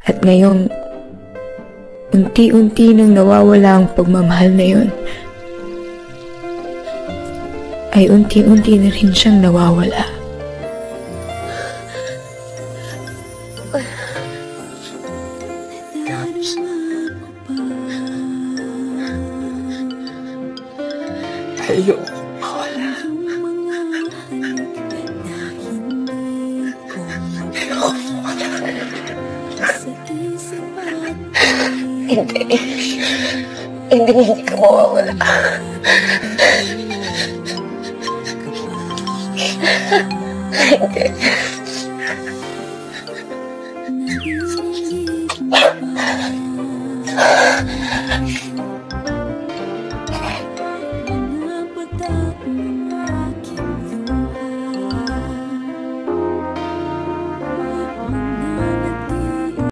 At ngayong unti-unti nang nawawala ang pagmamahal na yun, ay unti-unti na rin siyang nawawala. Ayoko mawala. Ayoko mawala. Hindi. Hindi ka mawawala. Hindi.